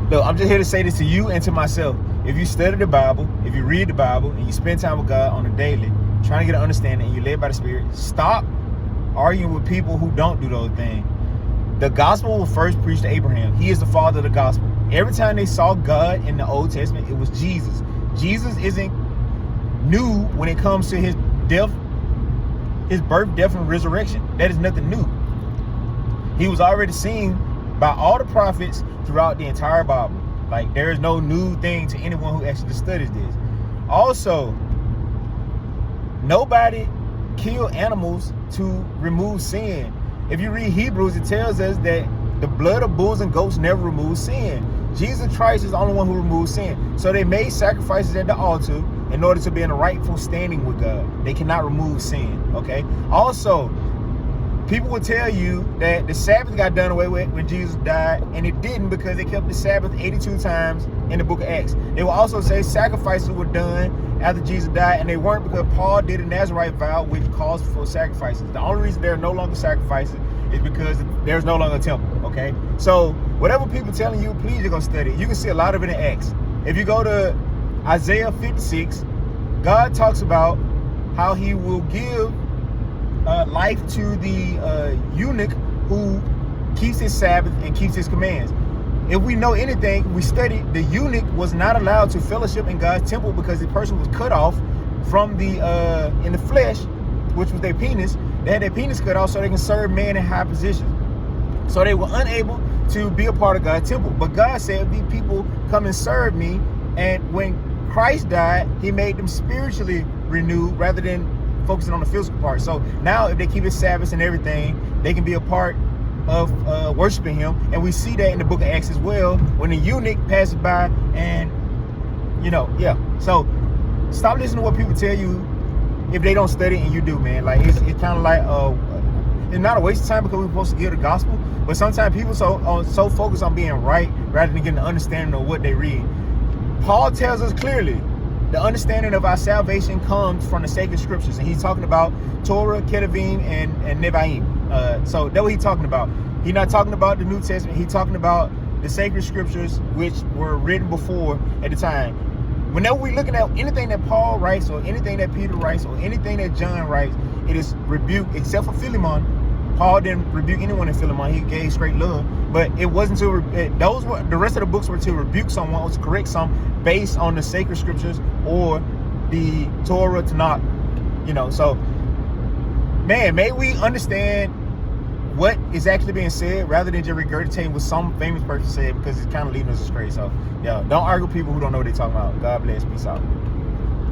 Look, I'm just here to say this to you and to myself. If you study the Bible, if you read the Bible, and you spend time with God on a daily, trying to get an understanding, and you're led by the Spirit, stop arguing with people who don't do those things. The gospel was first preached to Abraham. He is the father of the gospel. Every time they saw God in the Old Testament, it was Jesus. Jesus isn't new when it comes to his death, his birth, death, and resurrection. That is nothing new. He was already seen by all the prophets throughout the entire Bible. Like, there is no new thing to anyone who actually studies this. Also, nobody killed animals to remove sin. If you read Hebrews, it tells us that the blood of bulls and goats never removes sin. Jesus Christ is the only one who removes sin. So they made sacrifices at the altar in order to be in a rightful standing with God. They cannot remove sin, okay? Also, people will tell you that the Sabbath got done away with when Jesus died, and it didn't, because they kept the Sabbath 82 times in the book of Acts. They will also say sacrifices were done after Jesus died, and they weren't, because Paul did a Nazarite vow, which calls for sacrifices. The only reason there are no longer sacrifices is because there's no longer a temple, okay? So whatever people telling you, please, you're going to study. You can see a lot of it in Acts. If you go to Isaiah 56, God talks about how he will give life to the eunuch who keeps his Sabbath and keeps his commands. If we know anything, we study, the eunuch was not allowed to fellowship in God's temple because the person was cut off from the in the flesh, which was their penis. They had their penis cut off so they can serve man in high positions. So they were unable to be a part of God's temple. But God said, these people come and serve me. And when Christ died, he made them spiritually renewed rather than focusing on the physical part. So now if they keep his Sabbaths and everything, they can be a part of worshiping him. And we see that in the book of Acts as well, when the eunuch passes by and, you know, yeah. So stop listening to what people tell you if they don't study and you do, man. Like, it's kind of like, it's not a waste of time because we're supposed to give the gospel, but sometimes people so focused on being right rather than getting an understanding of what they read. Paul tells us clearly, the understanding of our salvation comes from the sacred scriptures. And he's talking about Torah, Ketuvim, and Nevi'im. So that's what he's talking about. He's not talking about the New Testament. He's talking about the sacred scriptures, which were written before at the time. Whenever we're looking at anything that Paul writes or anything that Peter writes or anything that John writes, it is rebuke, except for Philemon. Paul didn't rebuke anyone in Philemon. He gave straight love. But it wasn't to, the rest of the books were to rebuke someone or to correct some based on the sacred scriptures or the Torah, Tanakh, you know. So, man, may we understand what is actually being said rather than just regurgitating what some famous person said, because it's kind of leading us astray. So, yeah, don't argue with people who don't know what they're talking about. God bless. Peace out.